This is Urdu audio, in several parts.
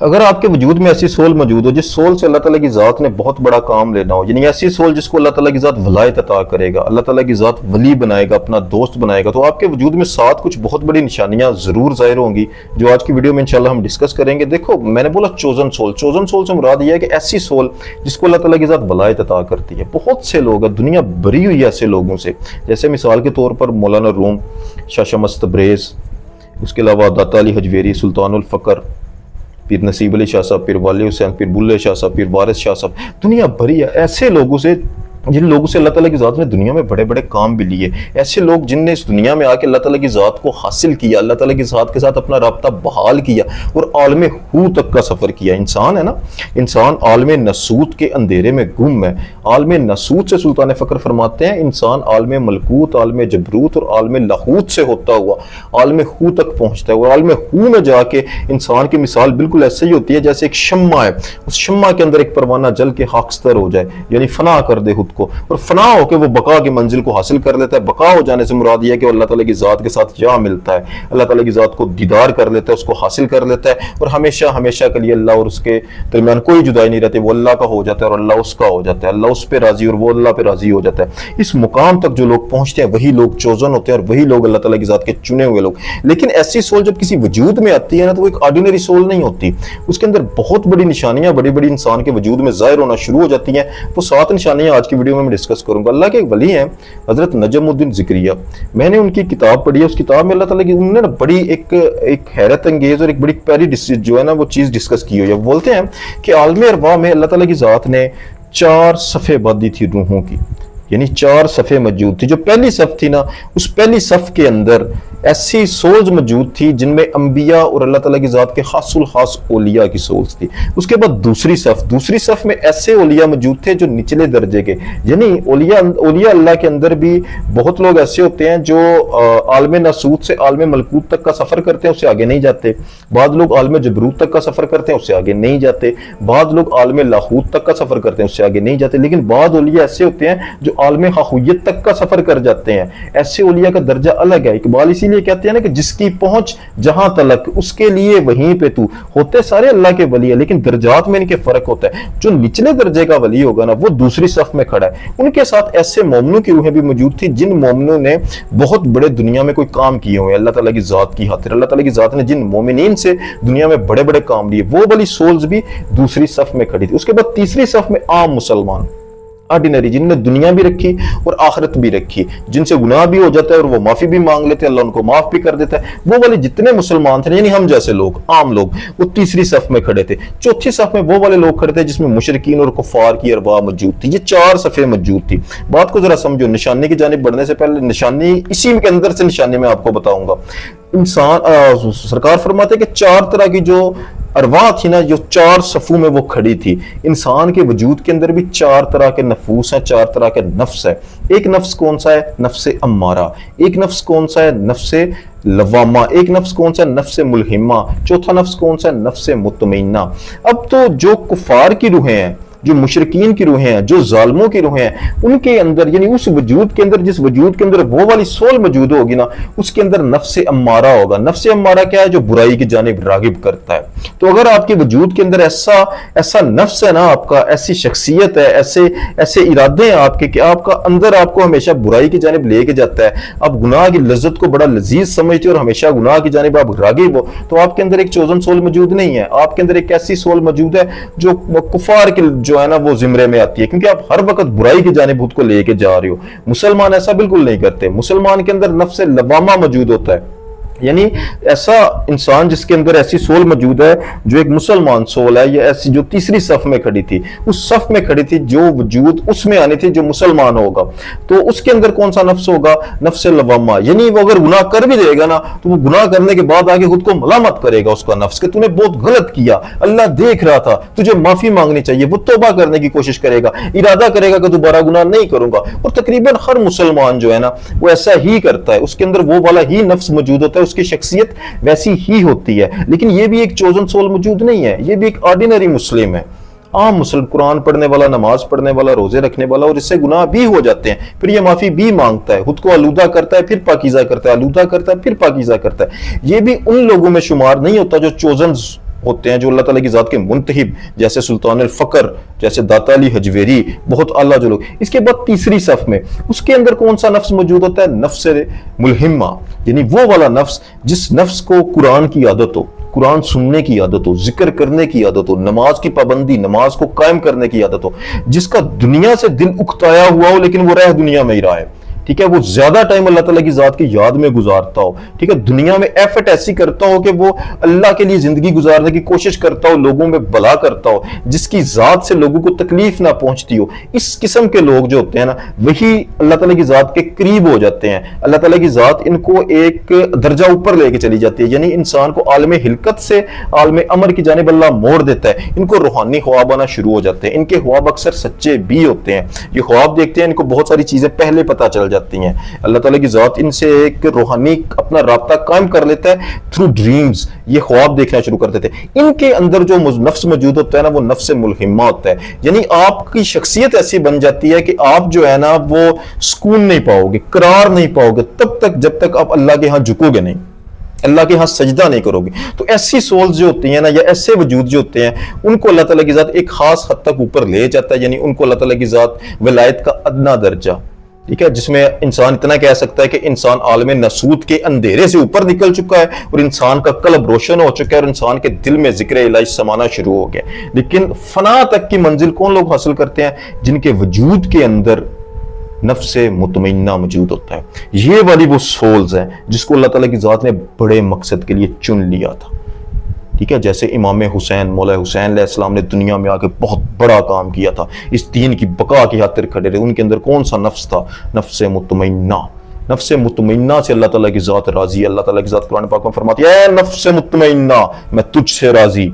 اگر آپ کے وجود میں ایسی سول موجود ہو جس سول سے اللہ تعالیٰ کی ذات نے بہت بڑا کام لینا ہو، یعنی ایسی سول جس کو اللہ تعالیٰ کی ذات ولایت عطا کرے گا، اللہ تعالیٰ کی ذات ولی بنائے گا، اپنا دوست بنائے گا، تو آپ کے وجود میں ساتھ کچھ بہت بڑی نشانیاں ضرور ظاہر ہوں گی، جو آج کی ویڈیو میں انشاءاللہ ہم ڈسکس کریں گے۔ دیکھو، میں نے بولا چوزن سول سے مراد یہ ہے کہ ایسی سول جس کو اللہ تعالیٰ کی ذات ولایت عطا کرتی ہے۔ بہت سے لوگ ہیں، دنیا بھری ہوئی ایسے لوگوں سے، جیسے مثال کے طور پر مولانا روم، شاہ شمس تبریز، اس کے علاوہ داتا علی حجویری، سلطان الفقر، پیر نصیب علی شاہ صاحب، پیر والی حسین، پیر بلے شاہ صاحب، پیر وارث شاہ صاحب، دنیا بھری ہے ایسے لوگوں سے جن لوگوں سے اللہ تعالیٰ کی ذات نے دنیا میں بڑے بڑے کام بھی لیے۔ ایسے لوگ جن نے اس دنیا میں آ کے اللہ تعالیٰ کی ذات کو حاصل کیا، اللہ تعالیٰ کی ذات کے ساتھ اپنا رابطہ بحال کیا اور عالم ہو تک کا سفر کیا۔ انسان ہے نا، انسان عالم ناسوت کے اندھیرے میں گم ہے۔ عالم ناسوت سے سلطان فقر فرماتے ہیں انسان عالم ملکوت، عالم جبروت اور عالم لاہوت سے ہوتا ہوا عالم ہو تک پہنچتا ہے، اور عالم ہو میں جا کے انسان کی مثال بالکل ایسے ہی ہوتی ہے جیسے ایک شمع ہے، اس شمع کے اندر ایک پروانہ جل کے خاکستر ہو جائے، یعنی فنا کر دے خود کو، اور فنا ہو کے وہ بقا کی منزل کو حاصل کر لیتا ہے۔ بقا ہو جانے سے مراد یہ ہے کہ وہ اللہ تعالیٰ کی ذات کے ساتھ جا ملتا ہے، اللہ تعالیٰ کی ذات کو دیدار کر لیتا ہے، اس کو حاصل کر لیتا ہے، اور ہمیشہ ہمیشہ کے لیے اللہ اور اس کے درمیان کوئی جدائی نہیں رہتی، وہ اللہ کا ہو جاتا ہے اور اللہ اس کا ہو جاتا ہے، اللہ اس پہ راضی اور وہ اللہ پہ راضی ہو جاتا ہے۔ اس مقام تک جو لوگ پہنچتے ہیں وہی لوگ چوزن ہوتے ہیں اور وہی لوگ اللہ تعالیٰ کی ذات کے چنے ہوئے لوگ۔ لیکن ایسی سول جب کسی وجود میں آتی ہے نا، تو وہ ایک آرڈینری سول نہیں ہوتی، اس کے اندر بہت بڑی نشانیاں بڑی بڑی انسان کے وجود میں ظاہر ہونا شروع ہو جاتی ہیں۔ وہ 7 نشانیاں آج کی ویڈیو میں ڈسکس کروں گا۔ اللہ کے ایک ولی ہیں حضرت نجم الدین ذکریہ، میں نے ان کی کتاب پڑھی ہے، اس کتاب میں اللہ تعالیٰ کی انہوں نے بڑی ایک حیرت انگیز اور ایک بڑی پیاری جو ہے نا وہ چیز ڈسکس کی ہوئی ہے۔ وہ بولتے ہیں کہ عالم ارواح میں اللہ تعالیٰ کی ذات نے 4 صفیں باندھی تھی روحوں کی، یعنی 4 صفیں موجود تھی۔ جو پہلی صف تھی نا، اس پہلی صف کے اندر ایسی سولز موجود تھی جن میں انبیاء اور اللہ تعالیٰ کی ذات کے خاص الخاص اولیاء کی سولز تھی۔ اس کے بعد دوسری صف میں ایسے اولیاء موجود تھے جو نچلے درجے کے، یعنی اولیاء اللہ کے اندر بھی بہت لوگ ایسے ہوتے ہیں جو عالم ناسوت سے عالم ملکوت تک کا سفر کرتے ہیں، اس سے آگے نہیں جاتے۔ بعض لوگ عالم جبروت تک کا سفر کرتے ہیں، اس سے آگے نہیں جاتے۔ بعض لوگ عالم لاہوت تک کا سفر کرتے ہیں، اس سے آگے نہیں جاتے۔ لیکن بعض اولیاء ایسے ہوتے ہیں جو عالم حاہویت تک کا سفر کر جاتے ہیں۔ ایسے اولیاء کا درجہ الگ ہے۔ اقبال اسی لیے کہتے ہیں نا کہ جس کی پہنچ جہاں تلک اس کے لیے وہیں پہ تو، ہوتے سارے اللہ کے ولی ہیں لیکن درجات میں ان کے فرق ہوتا ہے۔ جو نچلے درجے کا ولی ہوگا نا، وہ دوسری صف میں کھڑا ہے۔ ان کے ساتھ ایسے مومنوں کی روحیں بھی موجود تھی جن مومنوں نے بہت بڑے دنیا میں کوئی کام کیے ہوئے اللہ تعالیٰ کی ذات کی خاطر۔ اللہ تعالیٰ کی ذات نے جن مومنین سے دنیا میں بڑے بڑے کام لیے، وہ والی سولز بھی دوسری صف میں کھڑی تھی۔ اس کے بعد تیسری صف میں عام مسلمان، آرڈینری، جن نے دنیا بھی رکھی اور آخرت بھی رکھی، جن سے گناہ بھی ہو جاتا ہے اور وہ معافی بھی مانگ لیتے ہیں، اللہ ان کو معاف بھی کر دیتا ہے۔ وہ والے جتنے مسلمان تھے، یعنی ہم جیسے لوگ، عام لوگ، وہ تیسری صف میں کھڑے تھے۔ چوتھی صف میں وہ والے لوگ کھڑے تھے جس میں مشرکین اور کفار کی ارواح موجود تھی۔ یہ 4 صفیں موجود تھی۔ بات کو ذرا سمجھو، نشانی کی جانب بڑھنے سے پہلے نشانی اسی کے اندر سے نشانی میں آپ کو بتاؤں گا۔ سرکار فرماتے ہیں کہ 4 طرح کی جو ارواح تھی نا، جو 4 صفوں میں وہ کھڑی تھی۔ انسان کے وجود کے اندر بھی 4 طرح کے نفوس ہیں، 4 طرح کے نفس ہے۔ ایک نفس کون سا ہے؟ نفس امارہ۔ ایک نفس کون سا ہے؟ نفس لوامہ۔ ایک نفس کون سا ہے؟ نفس ملہمہ۔ چوتھا نفس کون سا ہے؟ نفس مطمئنہ۔ اب تو جو کفار کی روحیں ہیں، جو مشرکین کی روحیں ہیں، جو ظالموں کی روحیں ہیں، ان کے اندر، یعنی اس وجود کے اندر، جس وجود کے اندر وہ والی سول موجود ہوگی نا، اس کے اندر نفس امارہ ہوگا۔ نفس امارہ کیا ہے؟ جو برائی کی جانب راغب کرتا ہے۔ تو اگر آپ کے وجود کے اندر ایسا نفس ہے نا آپ کا، ایسی شخصیت ہے، ایسے ارادے ہیں آپ کے کہ آپ کا اندر آپ کو ہمیشہ برائی کی جانب لے کے جاتا ہے، آپ گناہ کی لذت کو بڑا لذیذ سمجھتے اور ہمیشہ گناہ کی جانب آپ راغب ہو، تو آپ کے اندر ایک چوزن سول موجود نہیں ہے۔ آپ کے اندر ایک ایسی سول موجود ہے جو کفار کے جو ہے نا وہ زمرے میں آتی ہے، کیونکہ آپ ہر وقت برائی کی جانب خود کو لے کے جا رہے ہو۔ مسلمان ایسا بالکل نہیں کرتے۔ مسلمان کے اندر نفس لوامہ موجود ہوتا ہے، یعنی ایسا انسان جس کے اندر ایسی سول موجود ہے جو ایک مسلمان سول ہے، یا ایسی جو تیسری صف میں کھڑی تھی، اس صف میں کھڑی تھی، جو وجود اس میں آنی تھی جو مسلمان ہوگا، تو اس کے اندر کون سا نفس ہوگا؟ نفس لوامہ۔ یعنی وہ اگر گناہ کر بھی دے گا نا، تو وہ گناہ کرنے کے بعد آگے خود کو ملامت کرے گا اس کا نفس کہ تو نے بہت غلط کیا، اللہ دیکھ رہا تھا، تجھے معافی مانگنی چاہیے۔ وہ توبہ کرنے کی کوشش کرے گا، ارادہ کرے گا کہ دوبارہ گناہ نہیں کروں گا۔ اور تقریباً ہر مسلمان جو ہے نا وہ ایسا ہی کرتا ہے، اس کے اندر وہ والا ہی نفس موجود ہوتا ہے، اس کی شخصیت ویسی ہی ہوتی ہے۔ لیکن یہ بھی ایک چوزن سول موجود نہیں ہے، یہ بھی ایک آرڈینری مسلم ہے، عام مسلم، قرآن پڑھنے والا، نماز پڑھنے والا، روزے رکھنے والا، اور اس سے گناہ بھی ہو جاتے ہیں، پھر یہ معافی بھی مانگتا ہے، خود کو آلودہ کرتا ہے، پھر پاکیزہ کرتا ہے، آلودہ کرتا ہے، پھر پاکیزہ کرتا ہے۔ یہ بھی ان لوگوں میں شمار نہیں ہوتا جو چوزن ہوتے ہیں جو اللہ تعالیٰ کی ذات کے منتخب، جیسے سلطان الفقر، جیسے داتا علی حجویری، بہت اعلیٰ جو لوگ. اس کے بعد تیسری صف میں اس کے اندر کون سا نفس موجود ہوتا ہے؟ نفس ملہمہ، یعنی وہ والا نفس جس نفس کو قرآن کی عادت ہو، قرآن سننے کی عادت ہو، ذکر کرنے کی عادت ہو، نماز کی پابندی، نماز کو قائم کرنے کی عادت ہو، جس کا دنیا سے دل اکتایا ہوا ہو لیکن وہ رہ دنیا میں ہی رہا ہے. ٹھیک ہے، وہ زیادہ ٹائم اللہ تعالیٰ کی ذات کی یاد میں گزارتا ہو. ٹھیک ہے، دنیا میں ایفرٹ ایسی کرتا ہو کہ وہ اللہ کے لیے زندگی گزارنے کی کوشش کرتا ہو، لوگوں میں بھلا کرتا ہو، جس کی ذات سے لوگوں کو تکلیف نہ پہنچتی ہو. اس قسم کے لوگ جو ہوتے ہیں نا، وہی اللہ تعالیٰ کی ذات کے قریب ہو جاتے ہیں. اللہ تعالیٰ کی ذات ان کو ایک درجہ اوپر لے کے چلی جاتی ہے، یعنی انسان کو عالم حلقت سے عالم امر کی جانب اللہ موڑ دیتا ہے. ان کو روحانی خواب آنا شروع ہو جاتے ہیں. ان کے خواب اکثر سچے بھی ہوتے ہیں. یہ خواب دیکھتے ہیں، ان کو بہت ساری چیزیں پہلے پتہ چل جاتی ہیں. اللہ تعالیٰ کی ذات ان سے ایک روحانی اپنا رابطہ قائم کر لیتا ہے تھرو ڈریمز. یہ خواب دیکھنا شروع کر دیتے ہیں. ان کے اندر جو نفس موجود ہوتا ہے نا، وہ نفس ملہمہ ہوتا ہے. یعنی آپ کی شخصیت ایسی بن جاتی ہے کہ آپ جو ہے نا وہ سکون نہیں پاؤ گے، قرار نہیں پاؤ گے تب تک جب تک آپ اللہ کے ہاں جھکو گے نہیں، اللہ کے ہاں سجدہ نہیں کرو گے. تو ایسی سولز جو ہوتی ہیں نا، یا ایسے وجود جو ہوتے ہیں، ان کو اللہ تعالیٰ کی ذات ایک خاص حد تک اوپر لے جاتا ہے. یعنی ان کو اللہ تعالیٰ کی ذات ولایت کا ادنا درجہ، ٹھیک ہے، جس میں انسان اتنا کہہ سکتا ہے کہ انسان عالم ناسوت کے اندھیرے سے اوپر نکل چکا ہے اور انسان کا قلب روشن ہو چکا ہے اور انسان کے دل میں ذکر الہی سمانا شروع ہو گیا. لیکن فنا تک کی منزل کون لوگ حاصل کرتے ہیں؟ جن کے وجود کے اندر نفس مطمئنہ موجود ہوتا ہے. یہ والی وہ سولز ہیں جس کو اللہ تعالیٰ کی ذات نے بڑے مقصد کے لیے چن لیا تھا. ٹھیک ہے، جیسے امام حسین، مولا حسین علیہ السلام نے دنیا میں آ کے بہت بڑا کام کیا تھا، اس دین کی بقا کی خاطر کھڑے رہے. ان کے اندر کون سا نفس تھا؟ نفس مطمئنہ. نفس مطمئنہ سے اللہ تعالیٰ کی ذات راضی ہے. اللہ تعالیٰ کی ذات قرآن پاک میں فرماتی ہے، اے نفس مطمئنہ میں تجھ سے راضی.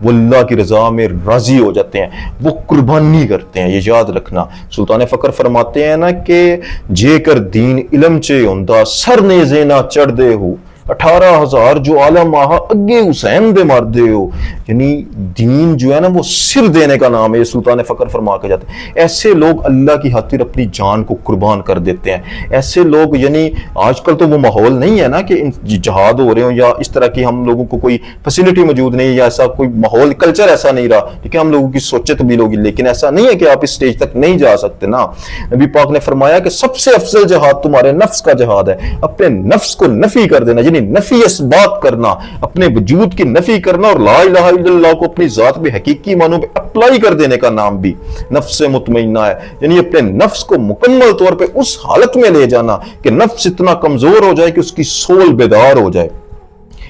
وہ اللہ کی رضا میں راضی ہو جاتے ہیں، وہ قربانی کرتے ہیں. یہ یاد رکھنا. سلطان فقر فرماتے ہیں نا کہ جے کر دین علم چے ہوندا سر نیزے نہ چڑھ دے ہو، 18,000 جو عالم آہا اگے حسین دے مار دے ہو. یعنی دین جو ہے نا وہ سر دینے کا نام ہے. یہ سلطان فقر فرما کے جاتے ہیں. ایسے لوگ اللہ کی خاطر اپنی جان کو قربان کر دیتے ہیں. ایسے لوگ، یعنی آج کل تو وہ ماحول نہیں ہے نا کہ جہاد ہو رہے ہوں یا اس طرح کی ہم لوگوں کو کوئی فیسلٹی موجود نہیں یا ایسا کوئی ماحول کلچر ایسا نہیں رہا، ٹھیک ہے، ہم لوگوں کی سوچیں تبدیل ہوگی. لیکن ایسا نہیں ہے کہ آپ اس سٹیج تک نہیں جا سکتے نا. نبی پاک نے فرمایا کہ سب سے افضل جہاد تمہارے نفس کا جہاد ہے. اپنے نفس کو نفی کر دینا، یعنی نفی اس بات کرنا، اپنے وجود کی نفی کرنا اور لا الہ الا اللہ کو اپنی ذات میں حقیقی معنوں پہ اپلائی کر دینے کا نام بھی نفس مطمئنہ ہے. یعنی اپنے نفس کو مکمل طور پہ اس حالت میں لے جانا کہ نفس اتنا کمزور ہو جائے کہ اس کی سول بیدار ہو جائے.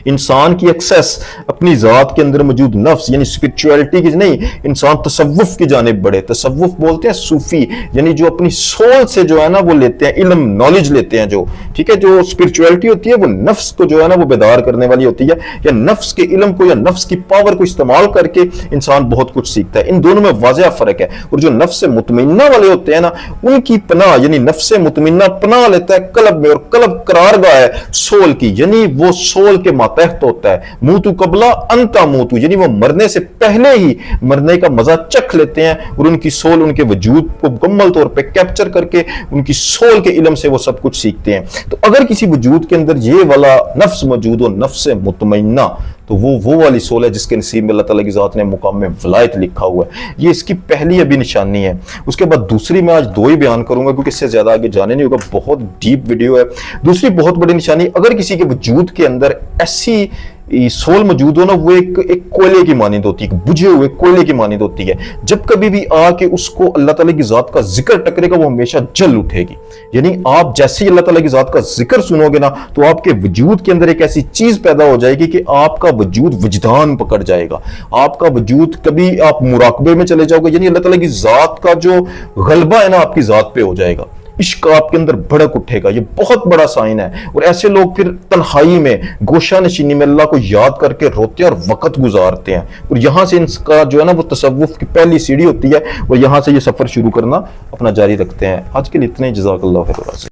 انسان کی ایکسیس اپنی ذات کے اندر موجود نفس، یعنی اسپرچویلٹی کی نہیں، انسان تصوف کی جانب بڑھے. تصوف بولتے ہیں صوفی، یعنی جو اپنی سول سے جو ہے نا وہ لیتے ہیں علم، نالج لیتے ہیں. جو ٹھیک ہے، جو اسپرچویلٹی ہوتی ہے وہ نفس کو جو ہے نا وہ بیدار کرنے والی ہوتی ہے، یا نفس کے علم کو یا نفس کی پاور کو استعمال کر کے انسان بہت کچھ سیکھتا ہے. ان دونوں میں واضح فرق ہے. اور جو نفس مطمئنہ والے ہوتے ہیں نا، ان کی پناہ، یعنی نفس مطمئنہ پناہ لیتا ہے قلب میں، اور قلب قرارگاہ ہے سول کی. یعنی وہ سول کے تحت ہوتا ہے. موتو قبلہ انتا موتو، یعنی وہ مرنے سے پہلے ہی مرنے کا مزہ چکھ لیتے ہیں اور ان کی سول ان کے وجود کو مکمل طور پہ کیپچر کر کے ان کی سول کے علم سے وہ سب کچھ سیکھتے ہیں. تو اگر کسی وجود کے اندر یہ والا نفس موجود ہو، نفس مطمئنہ، تو وہ والی سول ہے جس کے نصیب میں اللہ تعالیٰ کی ذات نے مقام میں ولایت لکھا ہوا ہے. یہ اس کی پہلی ابھی نشانی ہے. اس کے بعد دوسری میں آج 2 ہی بیان کروں گا کیونکہ اس سے زیادہ آگے جانے نہیں ہوگا، بہت ڈیپ ویڈیو ہے. دوسری بہت بڑی نشانی، اگر کسی کے وجود کے اندر ایسی سول موجود ہو نا، وہ ایک کوئلے کی مانند ہوتی ہے، بجھے ہوئے کوئلے کی مانند ہوتی ہے. جب کبھی بھی آ کے اس کو اللہ تعالیٰ کی ذات کا ذکر ٹکرے گا، وہ ہمیشہ جل اٹھے گی. یعنی آپ جیسے ہی اللہ تعالیٰ کی ذات کا ذکر سنو گے نا، تو آپ کے وجود کے اندر ایک ایسی چیز پیدا ہو جائے گی کہ آپ کا وجود وجدان پکڑ جائے گا. آپ کا وجود، کبھی آپ مراقبے میں چلے جاؤ گے، یعنی اللہ تعالیٰ کی ذات کا جو غلبہ ہے نا آپ کی ذات پہ ہو جائے گا. عشق آپ کے اندر بھڑک اٹھے گا. یہ بہت بڑا سائن ہے. اور ایسے لوگ پھر تنہائی میں، گوشہ نشینی میں اللہ کو یاد کر کے روتے ہیں اور وقت گزارتے ہیں. اور یہاں سے ان کا جو ہے نا وہ تصوف کی پہلی سیڑھی ہوتی ہے، اور یہاں سے یہ سفر شروع کرنا اپنا جاری رکھتے ہیں. آج کے لیے اتنے. جزاک اللہ خیر.